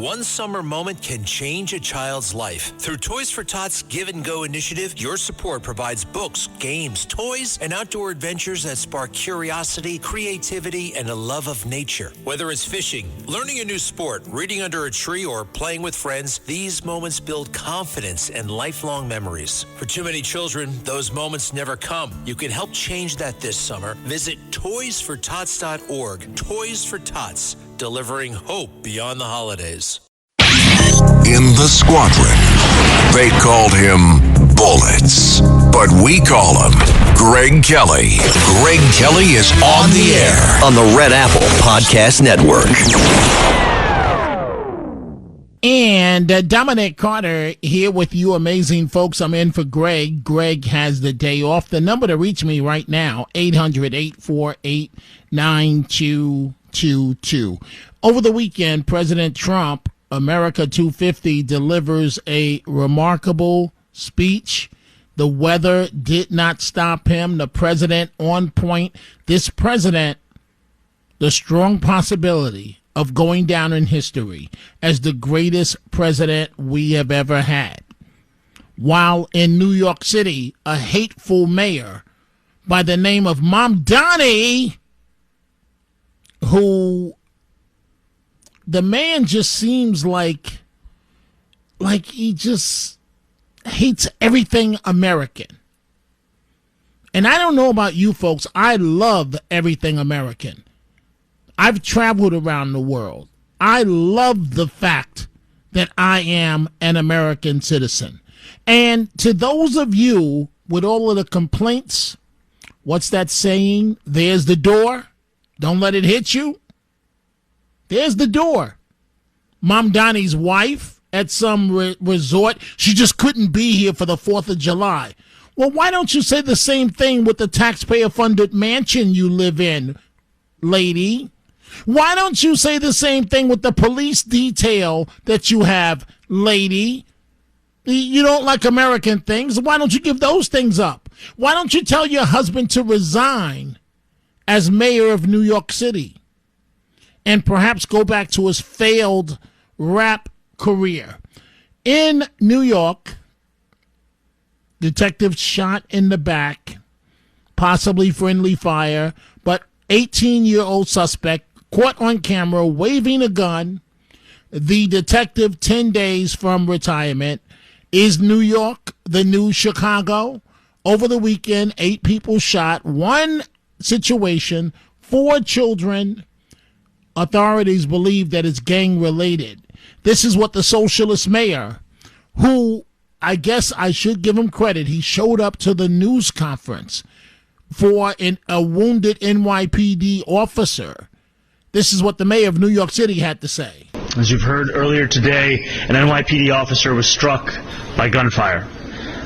One summer moment can change a child's life. Through Toys for Tots Give and Go initiative, your support provides books, games, toys, and outdoor adventures that spark curiosity, creativity, and a love of nature. Whether it's fishing, learning a new sport, reading under a tree, or playing with friends, these moments build confidence and lifelong memories. For too many children, those moments never come. You can help change that this summer. Visit toysfortots.org. Toys for Tots, delivering hope beyond the holidays. In the squadron, they called him Bullets, but we call him Greg Kelly. Greg Kelly is on the air on the Red Apple Podcast Network. And Dominic Carter here with you amazing folks. I'm in for Greg. Greg has the day off. The number to reach me right now, 800-848-9222. Over the weekend, President Trump, America 250, delivers a remarkable speech. The weather did not stop him. The president on point. This president, the strong possibility of going down in history as the greatest president we have ever had. While in New York City, a hateful mayor by the name of Mamdani, who the man just seems like he just hates everything American. And I don't know about you folks, I love everything American. I've traveled around the world. I love the fact that I am an American citizen. And to those of you with all of the complaints, what's that saying? There's the door. Don't let it hit you. There's the door. Mamdani's wife at some resort, she just couldn't be here for the 4th of July. Well, why don't you say the same thing with the taxpayer-funded mansion you live in, lady? Why don't you say the same thing with the police detail that you have, lady? You don't like American things. Why don't you give those things up? Why don't you tell your husband to resign as mayor of New York City and perhaps go back to his failed rap career? In New York, detectives shot in the back, possibly friendly fire, but 18-year-old suspect caught on camera waving a gun. The detective, 10 days from retirement. Is New York the new Chicago? Over the weekend, 8 people shot. One situation, 4 children. Authorities believe that it's gang-related. This is what the socialist mayor, who I guess I should give him credit, he showed up to the news conference for a wounded NYPD officer. This is what the mayor of New York City had to say. As you've heard earlier today, an NYPD officer was struck by gunfire.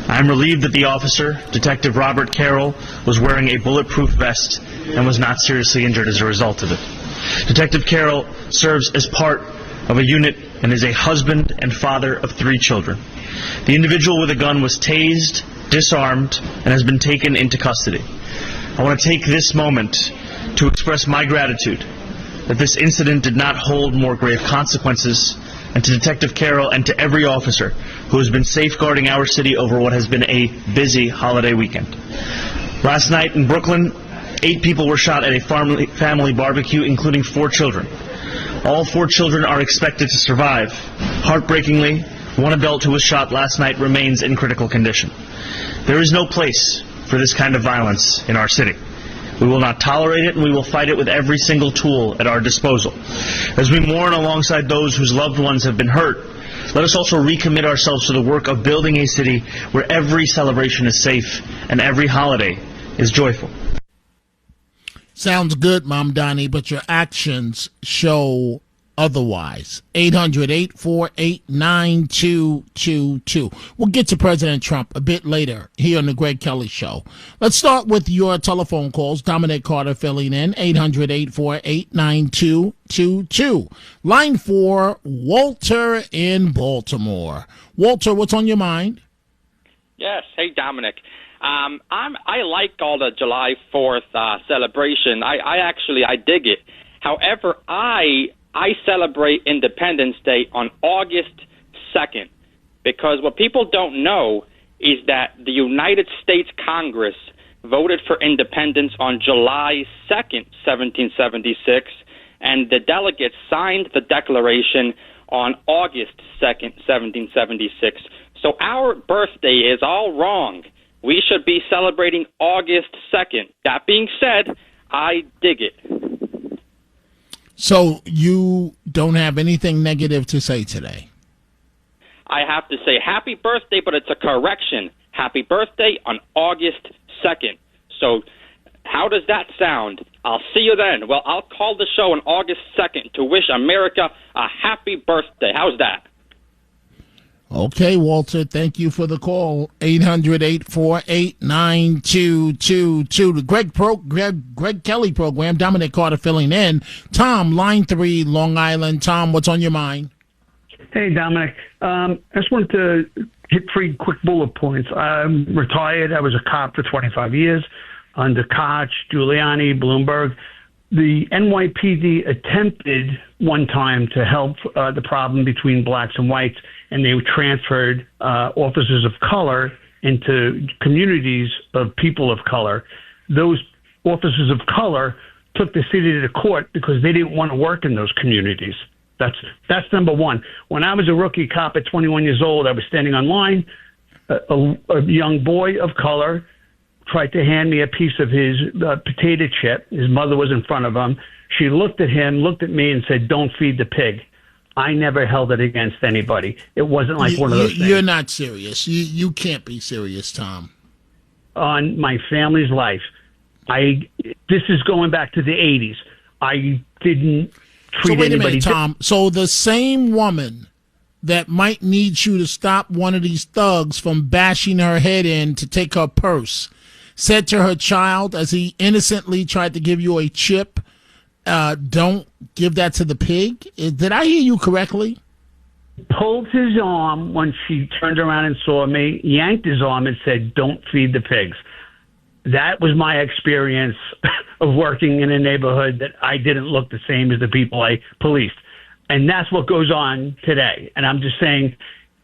I'm relieved that the officer, Detective Robert Carroll, was wearing a bulletproof vest and was not seriously injured as a result of it. Detective Carroll serves as part of a unit and is a husband and father of 3 children. The individual with a gun was tased, disarmed, and has been taken into custody. I want to take this moment to express my gratitude that this incident did not hold more grave consequences, and to Detective Carroll and to every officer who has been safeguarding our city over what has been a busy holiday weekend. Last night in Brooklyn, 8 people were shot at a family barbecue, including 4 children. All 4 children are expected to survive. Heartbreakingly, one adult who was shot last night remains in critical condition. There is no place for this kind of violence in our city. We will not tolerate it, and we will fight it with every single tool at our disposal. As we mourn alongside those whose loved ones have been hurt, let us also recommit ourselves to the work of building a city where every celebration is safe and every holiday is joyful. Sounds good, Mamdani, but your actions show otherwise. 800-848-9222. We'll get to President Trump a bit later here on the Greg Kelly Show. Let's start with your telephone calls. Dominic Carter filling in, 800-848-9222. Line 4, Walter in Baltimore. Walter, what's on your mind? Yes. Hey, Dominic. I like all the July 4th celebration. I dig it. However, I I celebrate Independence Day on August 2nd, because what people don't know is that the United States Congress voted for independence on July 2nd, 1776, and the delegates signed the Declaration on August 2nd, 1776. So our birthday is all wrong. We should be celebrating August 2nd. That being said, I dig it. So you don't have anything negative to say today? I have to say happy birthday, but it's a correction. Happy birthday on August 2nd. So how does that sound? I'll see you then. Well, I'll call the show on August 2nd to wish America a happy birthday. How's that? Okay, Walter, thank you for the call. 800-848-9222. The Greg Kelly program. Dominic Carter filling in. Tom, line 3, Long Island. Tom, what's on your mind? Hey, Dominic. I just wanted to hit 3 quick bullet points. I'm retired. I was a cop for 25 years under Koch, Giuliani, Bloomberg. The NYPD attempted one time to help the problem between blacks and whites, and they transferred officers of color into communities of people of color. Those officers of color took the city to court because they didn't want to work in those communities. That's number one. When I was a rookie cop at 21 years old, I was standing on line. A young boy of color tried to hand me a piece of his potato chip. His mother was in front of him. She looked at him, looked at me, and said, "Don't feed the pig." I never held it against anybody. It wasn't like one of those things. You're not serious. You can't be serious, Tom. On my family's life, this is going back to the 80s. I didn't treat So wait a anybody minute, Tom. So the same woman that might need you to stop one of these thugs from bashing her head in to take her purse said to her child, as he innocently tried to give you a chip, don't give that to the pig. Did I hear you correctly? pulled his arm when she turned around and saw me, yanked his arm and said, "Don't feed the pigs." That was my experience of working in a neighborhood that I didn't look the same as the people I policed. And that's what goes on today. And I'm just saying,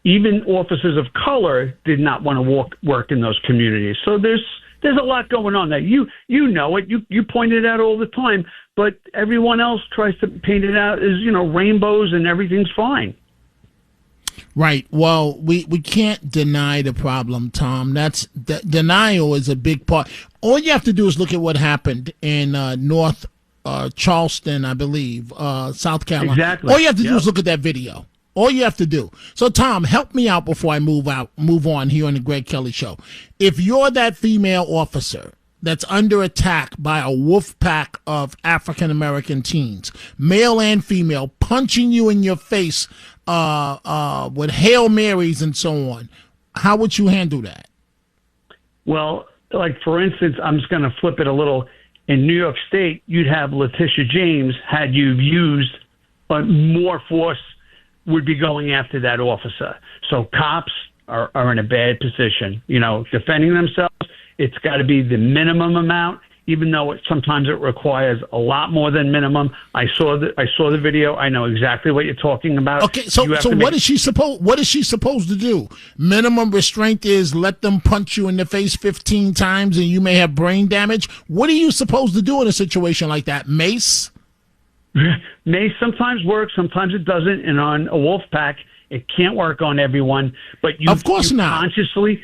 even officers of color did not want to work in those communities. So there's a lot going on there. You know it. You point it out all the time, but everyone else tries to paint it out as, rainbows and everything's fine. Right. Well, we can't deny the problem, Tom. Denial is a big part. All you have to do is look at what happened in North Charleston, I believe, South Carolina. Exactly. All you have to do is look at that video. All you have to do. So, Tom, help me out before I move on here on the Greg Kelly Show. If you're that female officer that's under attack by a wolf pack of African-American teens, male and female, punching you in your face with Hail Marys and so on, how would you handle that? Well, like, for instance, I'm just going to flip it a little. In New York State, you'd have Letitia James, had you used more force, would be going after that officer. So cops are in a bad position. Defending themselves, it's got to be the minimum amount, even though sometimes it requires a lot more than minimum. I saw the video. I know exactly what you're talking about. Okay, so what is she supposed to do? Minimum restraint is let them punch you in the face 15 times and you may have brain damage. What are you supposed to do in a situation like that? Mace? Mace sometimes works, sometimes it doesn't, and on a wolf pack, it can't work on everyone. But you consciously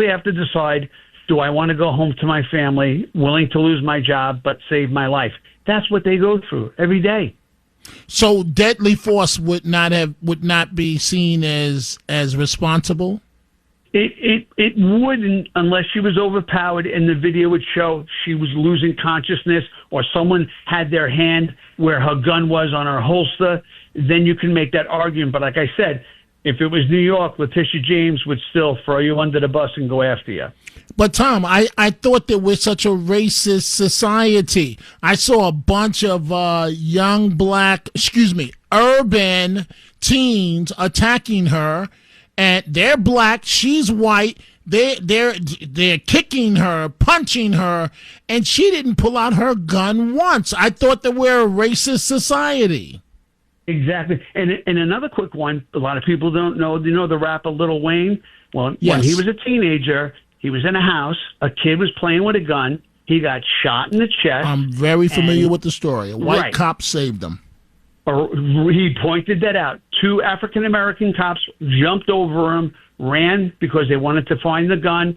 have to decide, do I want to go home to my family, willing to lose my job, but save my life? That's what they go through every day. So deadly force would not be seen as responsible? It wouldn't, unless she was overpowered and the video would show she was losing consciousness or someone had their hand where her gun was on her holster. Then you can make that argument. But like I said, if it was New York, Letitia James would still throw you under the bus and go after you. But, Tom, I thought that we're such a racist society. I saw a bunch of urban teens attacking her, and they're black, she's white, they're kicking her, punching her, and she didn't pull out her gun once. I thought that we're a racist society. Exactly. And another quick one, a lot of people don't know. You know the rapper Lil Wayne? Well, Yes. when he was a teenager, he was in a house. A kid was playing with a gun. He got shot in the chest. I'm very familiar with the story. A white Right. cop saved him. He pointed that out. 2 African-American cops jumped over him, ran because they wanted to find the gun.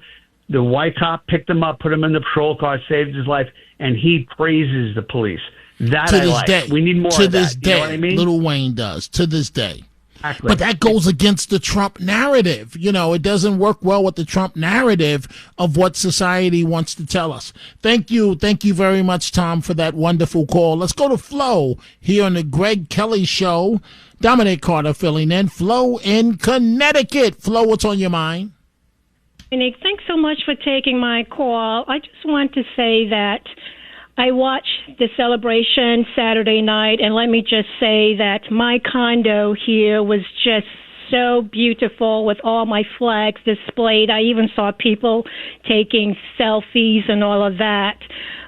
The white cop picked him up, put him in the patrol car, saved his life, and he praises the police. That To I this like. day. We need more to of that. this day, You know what I mean? Lil Wayne does. To this day. Exactly. But that goes against the Trump narrative. You know, it doesn't work well with the Trump narrative of what society wants to tell us. Thank you. Thank you very much, Tom, for that wonderful call. Let's go to Flo here on the Greg Kelly Show. Dominic Carter filling in. Flo in Connecticut. Flo, what's on your mind? Dominic, thanks so much for taking my call. I just want to say that I watched the celebration Saturday night, and let me just say that my condo here was just so beautiful with all my flags displayed. I even saw people taking selfies and all of that.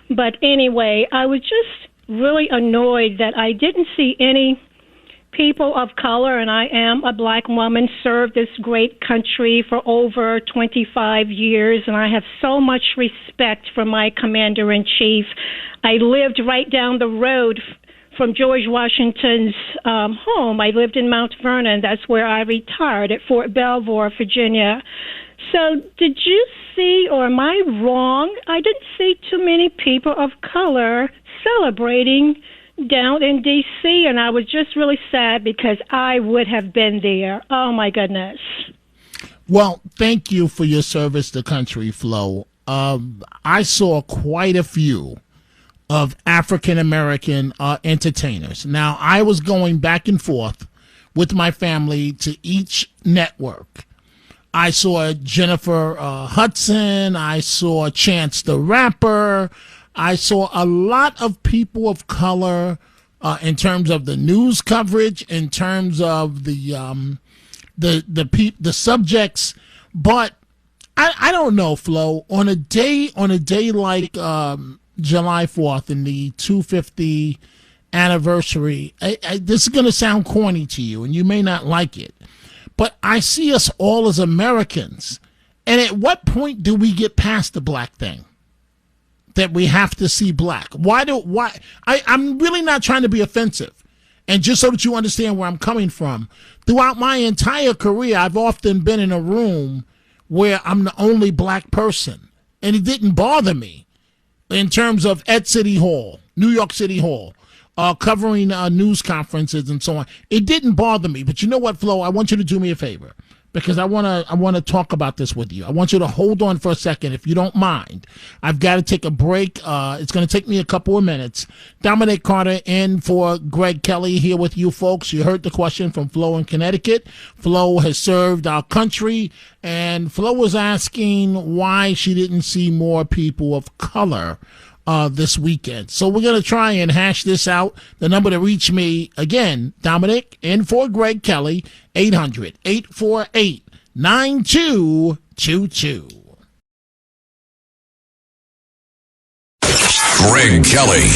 But anyway, I was just really annoyed that I didn't see any people of color, and I am a black woman, served this great country for over 25 years, and I have so much respect for my commander-in-chief. I lived right down the road from George Washington's home. I lived in Mount Vernon. That's where I retired, at Fort Belvoir, Virginia. So did you see, or am I wrong? I didn't see too many people of color celebrating down in D.C., and I was just really sad because I would have been there. Oh, my goodness. Well, thank you for your service to country, Flo. I saw quite a few of African-American entertainers. Now, I was going back and forth with my family to each network. I saw Jennifer Hudson. I saw Chance the Rapper. I saw a lot of people of color in terms of the news coverage, in terms of the subjects. But I don't know, Flo. On a day like July 4th and the 250 anniversary, this is going to sound corny to you, and you may not like it, but I see us all as Americans. And at what point do we get past the black thing? That we have to see black. I'm really not trying to be offensive. And just so that you understand where I'm coming from, throughout my entire career, I've often been in a room where I'm the only black person. And it didn't bother me in terms of at City Hall, New York City Hall, covering news conferences and so on. It didn't bother me. But you know what, Flo? I want you to do me a favor, because I want to talk about this with you. I want you to hold on for a second, if you don't mind. I've got to take a break. It's going to take me a couple of minutes. Dominic Carter in for Greg Kelly here with you folks. You heard the question from Flo in Connecticut. Flo has served our country, and Flo was asking why she didn't see more people of color this weekend. So we're going to try and hash this out. The number to reach me, again, Dominic in for Greg Kelly, 800-848-9222. Greg Kelly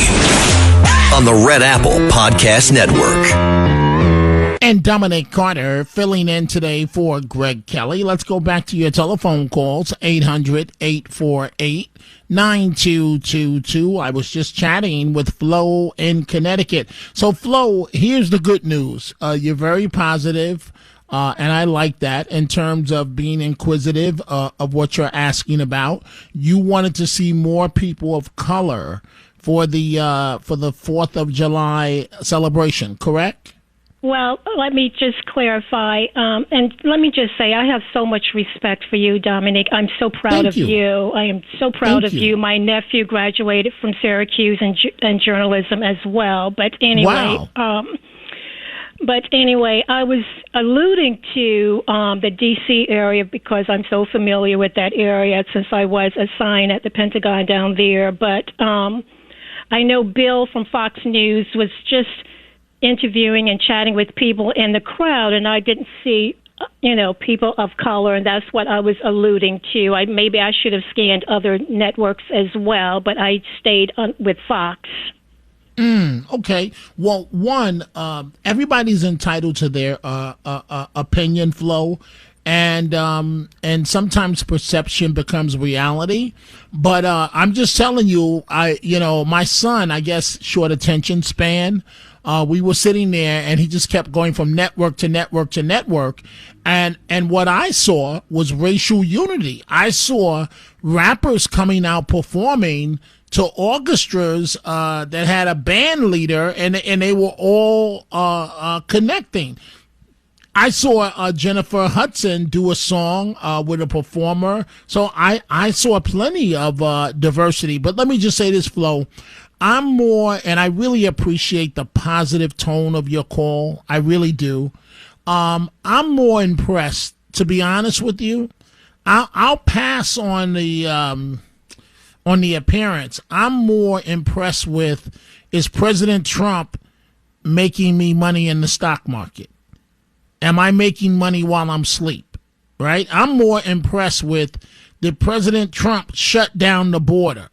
on the Red Apple Podcast Network. And Dominic Carter filling in today for Greg Kelly. Let's go back to your telephone calls, 800-848-9222. I was just chatting with Flo in Connecticut. So, Flo, here's the good news. You're very positive, and I like that in terms of being inquisitive of what you're asking about. You wanted to see more people of color for the 4th of July celebration, correct? Well, let me just clarify, and let me just say I have so much respect for you, Dominic. I'm so proud of you. I am so proud of you. My nephew graduated from Syracuse in journalism as well. But anyway, I was alluding to the D.C. area because I'm so familiar with that area since I was assigned at the Pentagon down there. But I know Bill from Fox News was just interviewing and chatting with people in the crowd, and I didn't see, people of color, and that's what I was alluding to. Maybe I should have scanned other networks as well, but I stayed with Fox. Okay. Well, one, everybody's entitled to their opinion flow, and sometimes perception becomes reality. But I'm just telling you, my son, I guess, short attention span. We were sitting there, and he just kept going from network to network to network, and what I saw was racial unity. I saw rappers coming out performing to orchestras that had a band leader, and they were all connecting. I saw Jennifer Hudson do a song with a performer, so I saw plenty of diversity. But let me just say this, Flo. I'm more, and I really appreciate the positive tone of your call. I really do. I'm more impressed, to be honest with you. I'll pass on the appearance. I'm more impressed with, is President Trump making me money in the stock market? Am I making money while I'm asleep? Right? I'm more impressed with, did President Trump shut down the border?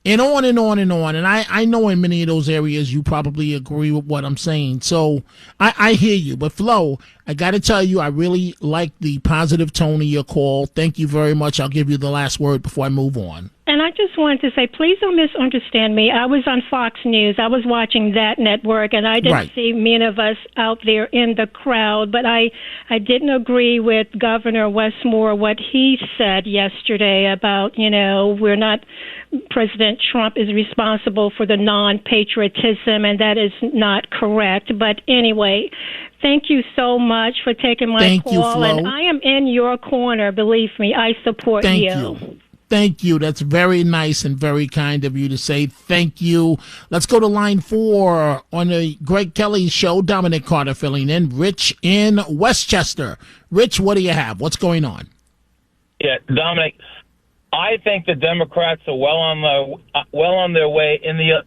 And on and on and on. And I know in many of those areas you probably agree with what I'm saying. So I hear you. But Flo, I got to tell you, I really like the positive tone of your call. Thank you very much. I'll give you the last word before I move on. And I just wanted to say, please don't misunderstand me. I was on Fox News. I was watching that network, and I didn't see many of us out there in the crowd. But I didn't agree with Governor Westmore, what he said yesterday about, we're not, President Trump is responsible for the non-patriotism, and that is not correct. But anyway, thank you so much for taking my call. You, Flo. And I am in your corner, believe me. I support Thank you. Thank you. That's very nice and very kind of you to say thank you. Let's go to line 4 on the Greg Kelly Show. Dominic Carter filling in. Rich in Westchester. Rich, what do you have? What's going on? Yeah, Dominic, I think the Democrats are well on their way in the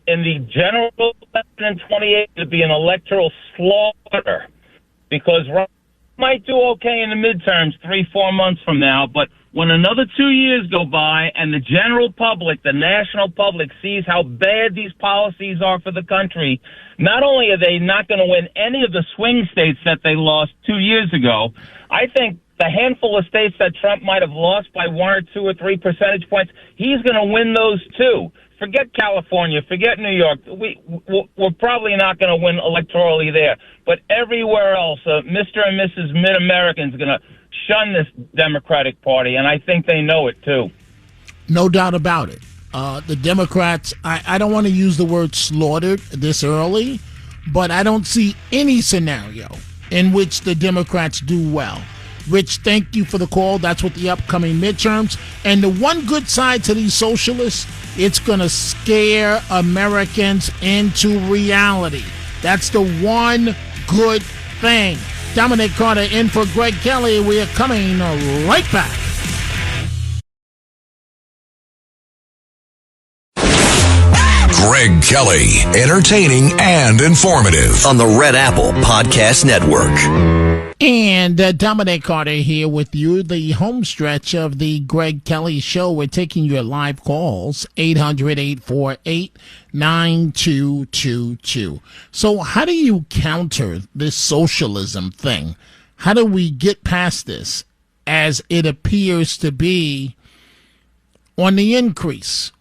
general election in 28 to be an electoral slaughter, because Trump might do okay in the midterms 3-4 months from now, but when another 2 years go by and the general public, the national public, sees how bad these policies are for the country, not only are they not going to win any of the swing states that they lost 2 years ago, I think the handful of states that Trump might have lost by 1 or 2 or 3 percentage points, he's going to win those too. Forget California, forget New York. We're probably not going to win electorally there. But everywhere else, Mr. and Mrs. Mid-Americans are going to shun this Democratic Party, and I think they know it too. No doubt about it. The Democrats, I don't want to use the word slaughtered this early, but I don't see any scenario in which the Democrats do well. Rich, thank you for the call. That's what the upcoming midterms. And the one good side to these socialists, it's going to scare Americans into reality. That's the one good thing. Dominic Carter in for Greg Kelly. We are coming right back. Greg Kelly, entertaining and informative on the Red Apple Podcast Network. And Dominic Carter here with you, the home stretch of the Greg Kelly Show. We're taking your live calls, 800-848-9222. So how do you counter this socialism thing? How do we get past this, as it appears to be on the increase,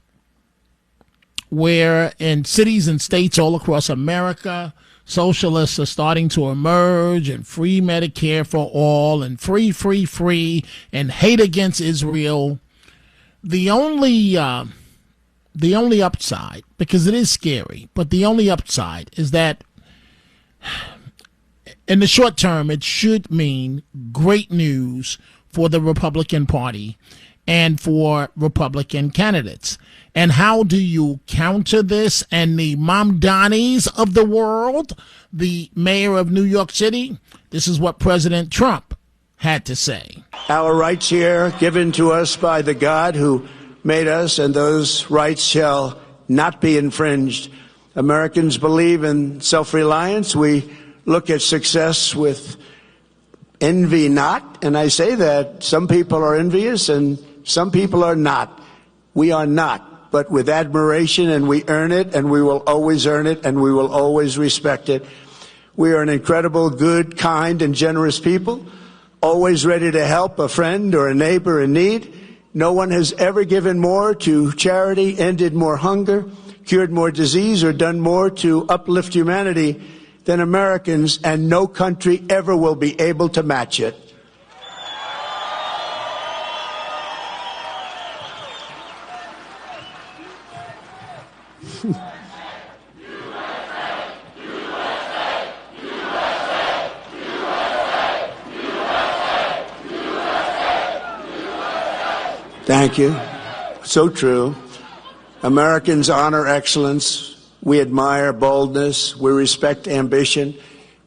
where in cities and states all across America, socialists are starting to emerge, and free Medicare for all, and free, and hate against Israel. The only upside, because it is scary, but the only upside is that in the short term, it should mean great news for the Republican Party and for Republican candidates. And how do you counter this? And the Mamdanis of the world, the mayor of New York City, this is what President Trump had to say. Our rights here given to us by the God who made us, and those rights shall not be infringed. Americans believe in self-reliance. We look at success with envy not, and I say that some people are envious and some people are not. We are not. but with admiration, and we earn it, and we will always earn it, and we will always respect it. We are an incredible, good, kind, and generous people, always ready to help a friend or a neighbor in need. No one has ever given more to charity, ended more hunger, cured more disease, or done more to uplift humanity than Americans, and no country ever will be able to match it. Thank you. So true. Americans honor excellence. We admire boldness. We respect ambition.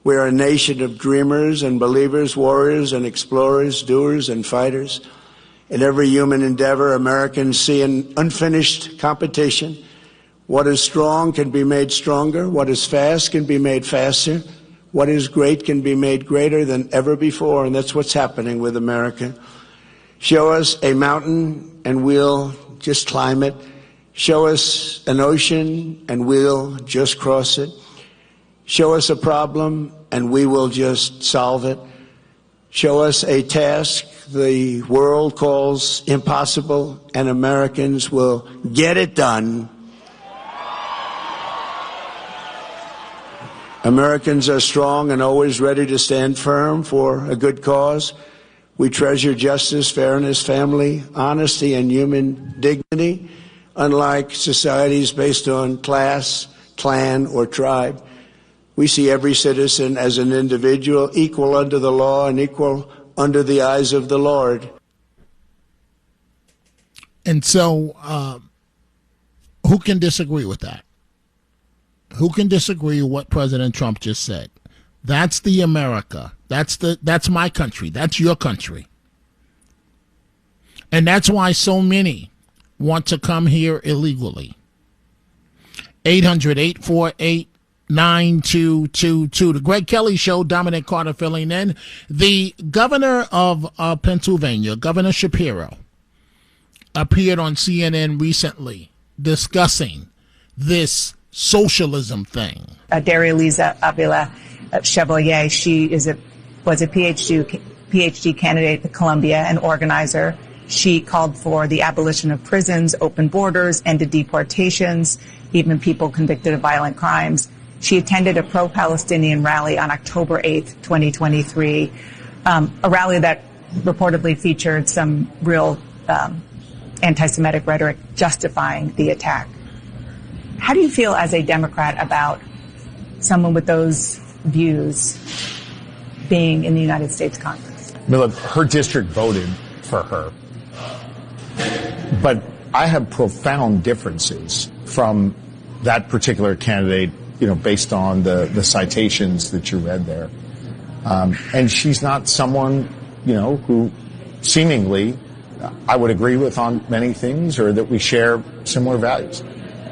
We are a nation of dreamers and believers, warriors and explorers, doers and fighters. In every human endeavor, Americans see an unfinished competition. What is strong can be made stronger. What is fast can be made faster. What is great can be made greater than ever before, and that's what's happening with America. Show us a mountain, and we'll just climb it. Show us an ocean, and we'll just cross it. Show us a problem, and we will just solve it. Show us a task the world calls impossible, and Americans will get it done. Americans are strong and always ready to stand firm for a good cause. We treasure justice, fairness, family, honesty, and human dignity, unlike societies based on class, clan, or tribe. We see every citizen as an individual, equal under the law and equal under the eyes of the Lord. And so, who can disagree with that? Who can disagree with what President Trump just said? That's the America. That's my country. That's your country. And that's why so many want to come here illegally. 800-848-9222. The Greg Kelly Show, Dominic Carter filling in. The governor of Pennsylvania, Governor Shapiro, appeared on CNN recently discussing this socialism thing. Daria-Liza Avila Chevalier, she was a PhD candidate at Columbia, an organizer. She called for the abolition of prisons, open borders, ended deportations, even people convicted of violent crimes. She attended a pro-Palestinian rally on October 8th, 2023, a rally that reportedly featured some real anti-Semitic rhetoric justifying the attack. How do you feel as a Democrat about someone with those views being in the United States Congress? I mean, look, her district voted for her. But I have profound differences from that particular candidate, based on the citations that you read there. And she's not someone, who seemingly I would agree with on many things, or that we share similar values.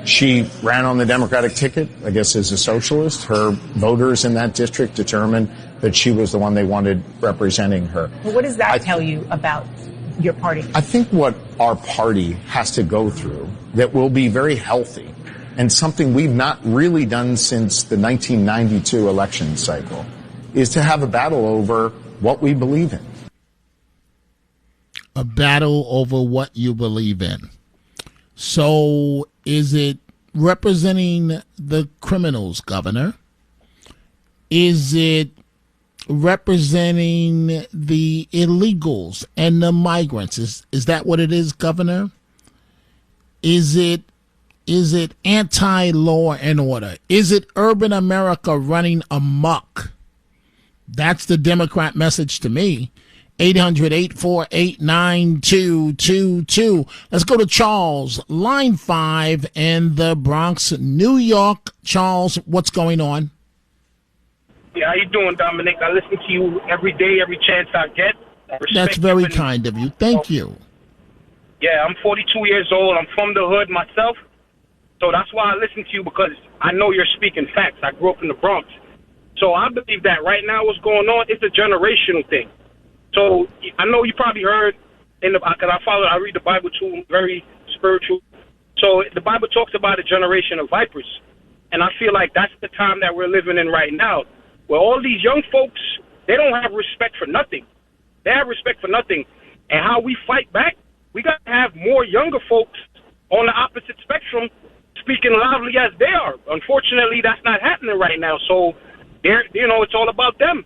She ran on the Democratic ticket, I guess, as a socialist. Her voters in that district determined that she was the one they wanted representing her. Well, what does that tell you about your party? I think what our party has to go through that will be very healthy, and something we've not really done since the 1992 election cycle, is to have a battle over what we believe in. A battle over what you believe in. So is it representing the criminals, Governor? Is it representing the illegals and the migrants? Is that what it is, Governor? Is it anti-law and order? Is it urban America running amok? That's the Democrat message to me. 800-848-9222. Let's go to Charles, line 5 in the Bronx, New York. Charles, what's going on? Yeah, how you doing, Dominic? I listen to you every day, every chance I get. That's very kind of you. Thank you. Yeah, I'm 42 years old. I'm from the hood myself. So that's why I listen to you, because I know you're speaking facts. I grew up in the Bronx. So I believe that right now what's going on is a generational thing. So I know you probably heard, because I read the Bible too, very spiritual. So the Bible talks about a generation of vipers. And I feel like that's the time that we're living in right now, where all these young folks, they don't have respect for nothing. They have respect for nothing. And how we fight back, we got to have more younger folks on the opposite spectrum speaking loudly as they are. Unfortunately, that's not happening right now. So, it's all about them.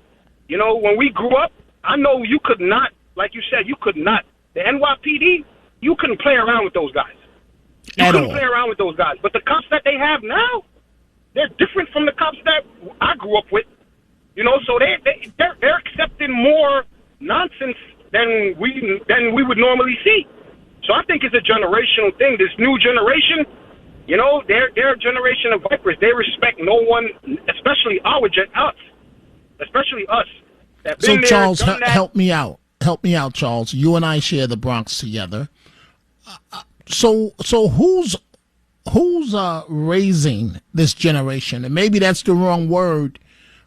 When we grew up, I know you could not, like you said, you could not. The NYPD, you couldn't play around with those guys. You couldn't play around with those guys. But the cops that they have now, they're different from the cops that I grew up with. So they're accepting more nonsense than we would normally see. So I think it's a generational thing. This new generation, they're a generation of vipers. They respect no one, especially especially us. So Charles, help me out. Help me out, Charles. You and I share the Bronx together. So who's raising this generation? And maybe that's the wrong word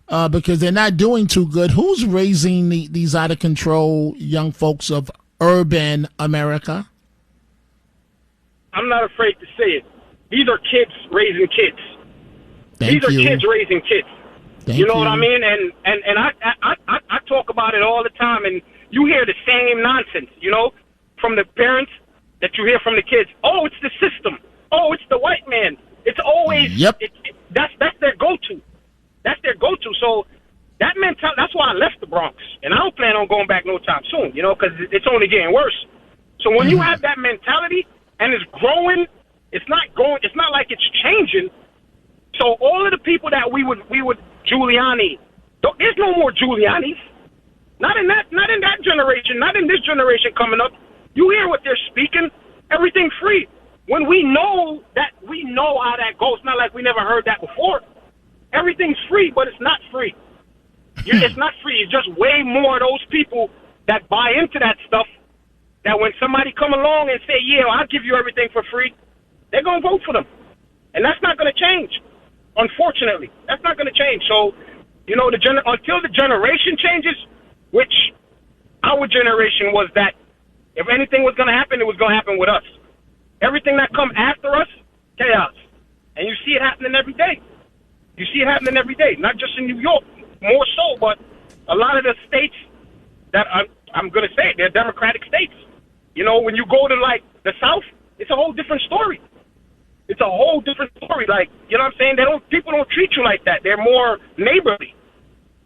because they're not doing too good. Who's raising these out of control young folks of urban America? I'm not afraid to say it. These are kids raising kids. These are kids raising kids. You know what I mean? And I talk about it all the time, and you hear the same nonsense, from the parents that you hear from the kids. Oh, it's the system. Oh, it's the white man. It's always that's their go-to. That's their go-to. So that mentality. That's why I left the Bronx, and I don't plan on going back no time soon. Because it's only getting worse. So when you have that mentality and it's growing, it's not like it's changing. So all of the people that we would Giuliani, there's no more Giulianis. Not in that generation. Not in this generation coming up. You hear what they're speaking. Everything free. When we know how that goes. It's not like we never heard that before. Everything's free, but it's not free. It's not free. It's just way more of those people that buy into that stuff. That when somebody come along and say, "Yeah, I'll give you everything for free," they're gonna vote for them, and that's not gonna change. Unfortunately, that's not gonna change. So, until the generation changes, which our generation was that. If anything was going to happen, it was going to happen with us. Everything that come after us, chaos. And you see it happening every day. You see it happening every day, not just in New York, more so, but a lot of the states that I'm going to say, they're Democratic states. When you go to, the South, it's a whole different story. It's a whole different story. You know what I'm saying? People don't treat you like that. They're more neighborly.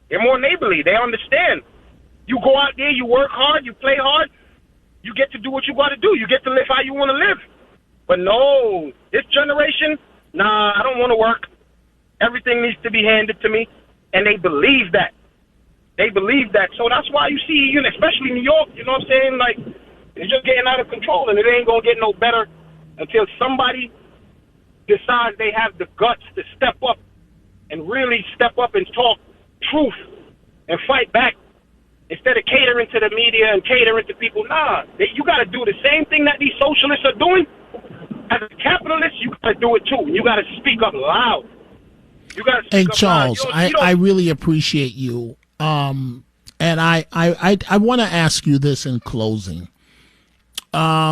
They understand. You go out there, you work hard, you play hard, you get to do what you got to do. You get to live how you want to live. But no, this generation, nah, I don't want to work. Everything needs to be handed to me. And they believe that. So that's why you see, especially New York, you know what I'm saying? It's just getting out of control, and it ain't going to get no better until somebody decides they have the guts to step up and really step up and talk truth and fight back. Instead of catering to the media and catering to people, you got to do the same thing that these socialists are doing. As a capitalist, you got to do it too. You got to speak up loud. You got to speak up Charles, loud. I really appreciate you. And I want to ask you this in closing. A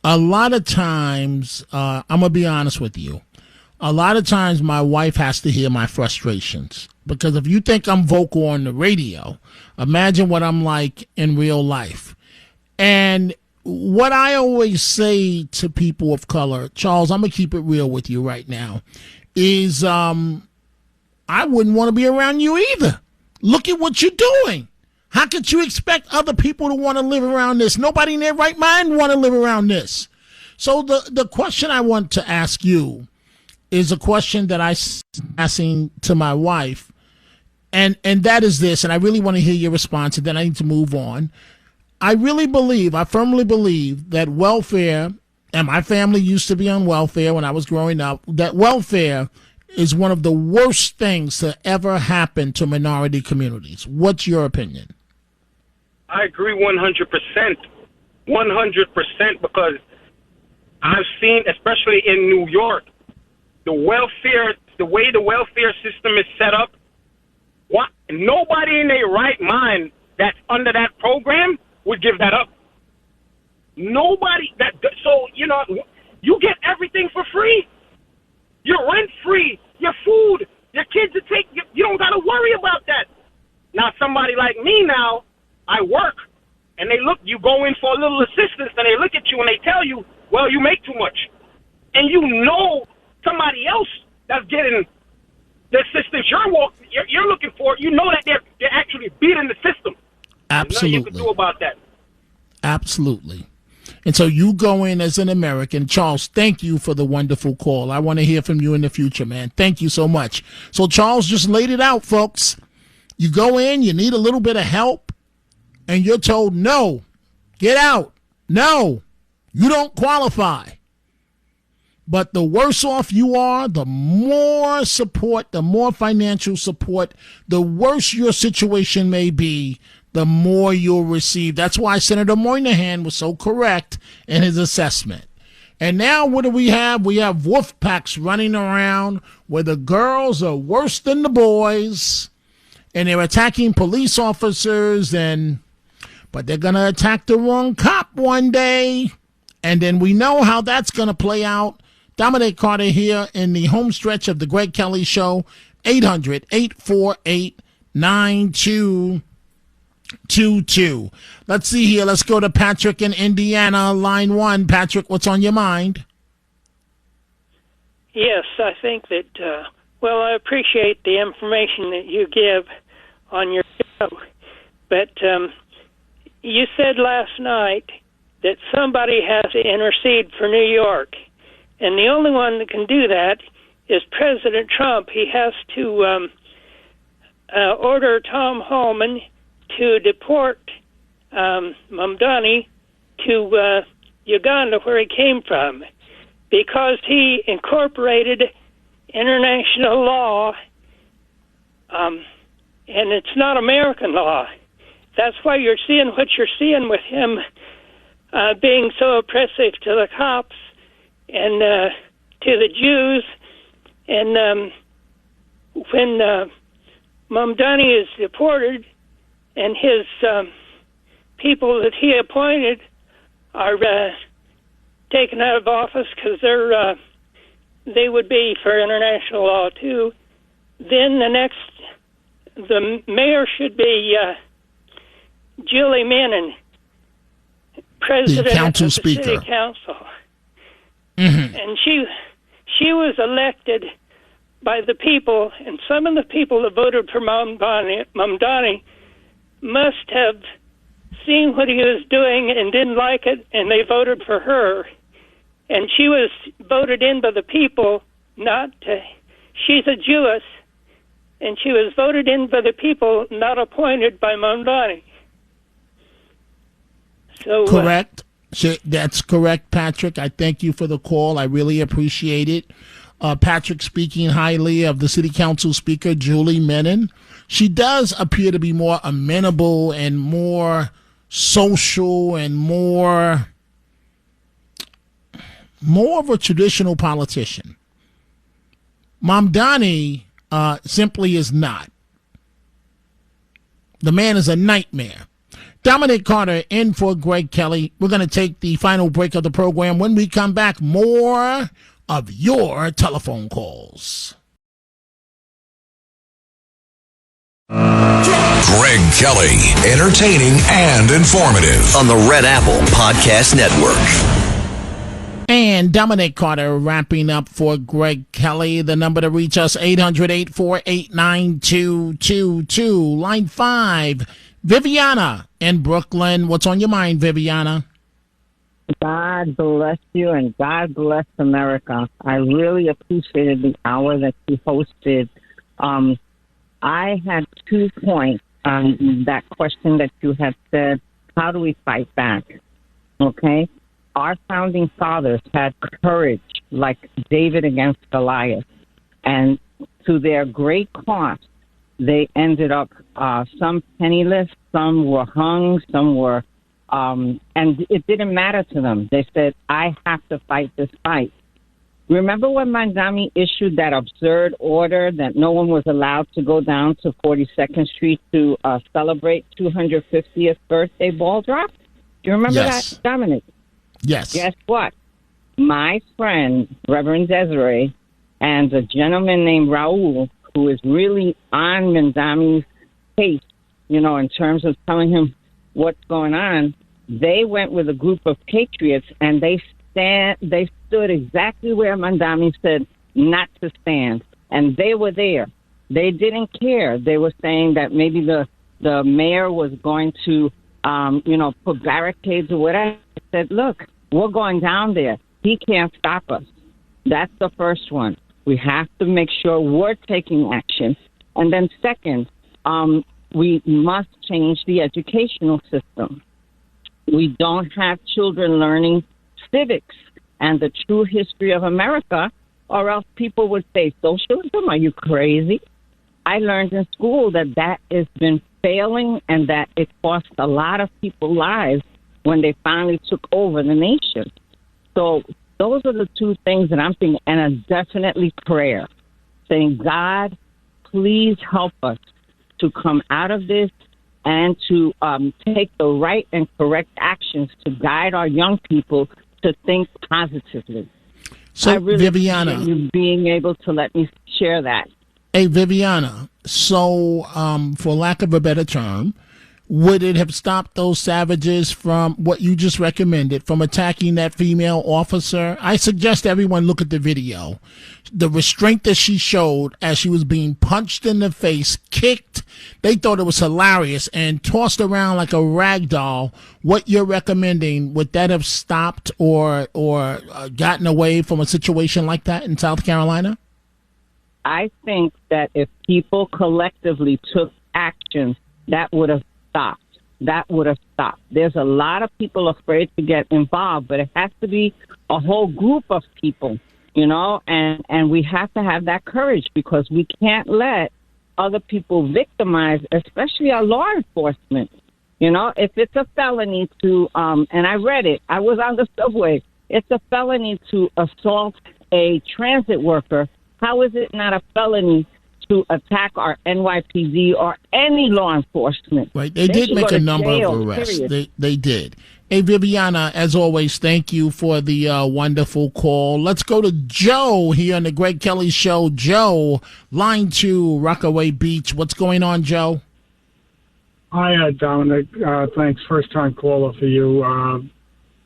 lot of times, I'm going to be honest with you. A lot of times my wife has to hear my frustrations. Because if you think I'm vocal on the radio, imagine what I'm like in real life. And what I always say to people of color, Charles, I'm going to keep it real with you right now, is I wouldn't want to be around you either. Look at what you're doing. How could you expect other people to want to live around this? Nobody in their right mind want to live around this. So the question I want to ask you is a question that I'm asking to my wife. And that is this, and I really want to hear your response, and then I need to move on. I firmly believe that welfare, and my family used to be on welfare when I was growing up, that welfare is one of the worst things to ever happen to minority communities. What's your opinion? I agree 100%. 100%, because I've seen, especially in New York, the way the welfare system is set up, nobody in their right mind that's under that program would give that up. Nobody. So, You get everything for free. You're rent free. Your food. Your kids are taken. You don't got to worry about that. Now, somebody like me now, I work, and you go in for a little assistance, and they look at you and they tell you, well, you make too much. And you know somebody else that's getting the assistance you're looking for, you know that they're actually beating the system. Absolutely. Nothing you can do about that. Absolutely. And so you go in as an American. Charles, thank you for the wonderful call. I want to hear from you in the future, man. Thank you so much. So Charles just laid it out, folks. You go in, you need a little bit of help, and you're told, no, get out. No, you don't qualify. But the worse off you are, the more support, the more financial support, the worse your situation may be, the more you'll receive. That's why Senator Moynihan was so correct in his assessment. And now what do we have? We have wolf packs running around where the girls are worse than the boys, and they're attacking police officers, but they're going to attack the wrong cop one day. And then we know how that's going to play out. Dominic Carter here in the home stretch of the Greg Kelly Show, 800-848-9222. Let's see here. Let's go to Patrick in Indiana, line 1. Patrick, what's on your mind? Yes, I think that, I appreciate the information that you give on your show. But you said last night that somebody has to intercede for New York. And the only one that can do that is President Trump. He has to order Tom Homan to deport Mamdani to Uganda, where he came from, because he incorporated international law, and it's not American law. That's why you're seeing what you're seeing with him being so oppressive to the cops and to the Jews. And when Mamdani is deported and his people that he appointed are taken out of office because they would be for international law too, then the mayor should be Julie Menon, president of the city council. Mm-hmm. And she was elected by the people, and some of the people that voted for Mamdani must have seen what he was doing and didn't like it, and they voted for her. And she was voted in by the people, she's a Jewess, and she was voted in by the people, not appointed by Mamdani. So, correct. That's correct, Patrick. I thank you for the call. I really appreciate it. Patrick speaking highly of the city council speaker, Julie Menon. She does appear to be more amenable and more social and more of a traditional politician. Mamdani simply is not. The man is a nightmare. Dominic Carter in for Greg Kelly. We're going to take the final break of the program. When we come back, more of your telephone calls. Greg Kelly, entertaining and informative on the Red Apple Podcast Network. And Dominic Carter wrapping up for Greg Kelly. The number to reach us, 800-848-9222. Line 5, Viviana in Brooklyn. What's on your mind, Viviana? God bless you and God bless America. I really appreciated the hour that you hosted. I had 2 points on that question that you had said, how do we fight back? Okay? Our founding fathers had courage like David against Goliath. And to their great cost, they ended up some penniless, some were hung, some were, and it didn't matter to them. They said, I have to fight this fight. Remember when Mamdani issued that absurd order that no one was allowed to go down to 42nd Street to celebrate 250th birthday ball drop? Do you remember that, Dominic? Yes. Guess what? my friend, Reverend Desiree, and a gentleman named Raul, who is really on Mandami's case, in terms of telling him what's going on, they went with a group of patriots, and they stood exactly where Mandami said not to stand. And they were there. They didn't care. They were saying that maybe the mayor was going to, put barricades or whatever. I said, look, we're going down there. He can't stop us. That's the first one. We have to make sure we're taking action. And then second, we must change the educational system. We don't have children learning civics and the true history of America, or else people would say, socialism, are you crazy? I learned in school that has been failing and that it cost a lot of people lives when they finally took over the nation. So those are the two things that I'm thinking, and definitely prayer, saying, God, please help us to come out of this and to take the right and correct actions to guide our young people to think positively. So, I really Viviana, appreciate you being able to let me share that. Hey, Viviana, so for lack of a better term, would it have stopped those savages from what you just recommended, from attacking that female officer? I suggest everyone look at the video. The restraint that she showed as she was being punched in the face, kicked, they thought it was hilarious, and tossed around like a rag doll. What you're recommending, would that have stopped or gotten away from a situation like that in South Carolina? I think that if people collectively took action, that would have stopped. That would have stopped. There's a lot of people afraid to get involved, but it has to be a whole group of people, and we have to have that courage, because we can't let other people victimize, especially our law enforcement. If it's a felony to, and I read it, I was on the subway, it's a felony to assault a transit worker. How is it not a felony to attack our NYPD or any law enforcement? Right. They did make a number of arrests. They did. Hey, Viviana, as always, thank you for the wonderful call. Let's go to Joe here on the Greg Kelly Show. Joe, line 2, Rockaway Beach. What's going on, Joe? Hi, Dominic. Thanks. First-time caller for you.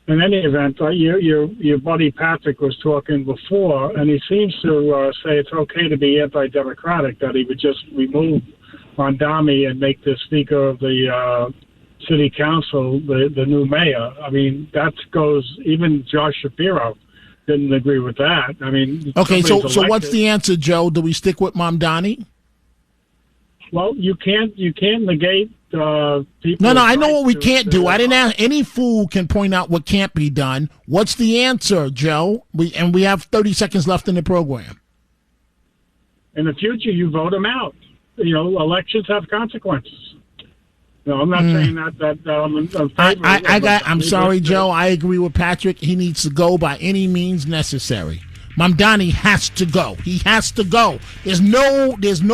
In any event, your buddy Patrick was talking before, and he seems to say it's okay to be anti-democratic, that he would just remove Mondami and make the Speaker of the City Council the new mayor. I mean, that goes, even Josh Shapiro didn't agree with that. I mean, okay, so what's the answer, Joe? Do we stick with Mamdani? Well, you can't negate people. No, I know what we can't do. I didn't ask. Any fool can point out what can't be done. What's the answer, Joe? We have 30 seconds left in the program. In the future, you vote them out. Elections have consequences. No, I'm not saying that I'm sorry, Joe. I agree with Patrick. He needs to go by any means necessary. Mamdani has to go. He has to go. There's no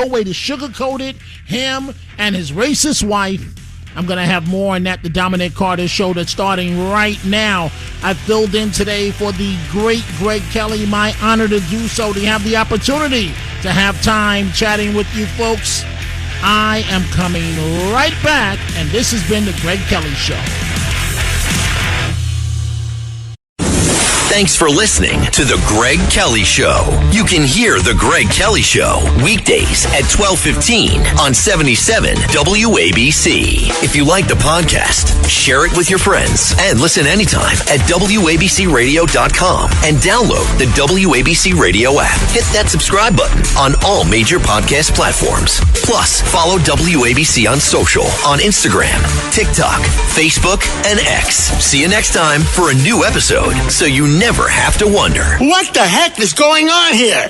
way to sugarcoat it. Him and his racist wife. I'm going to have more on that, the Dominic Carter Show, that's starting right now. I filled in today for the great Greg Kelly. My honor to do so, to have the opportunity to have time chatting with you folks. I am coming right back, and this has been the Greg Kelly Show. Thanks for listening to The Greg Kelly Show. You can hear The Greg Kelly Show weekdays at 12:15 on 77 WABC. If you like the podcast, share it with your friends and listen anytime at WABCRadio.com and download the WABC Radio app. Hit that subscribe button on all major podcast platforms. Plus, follow WABC on social on Instagram, TikTok, Facebook, and X. See you next time for a new episode, so you never have to wonder. What the heck is going on here?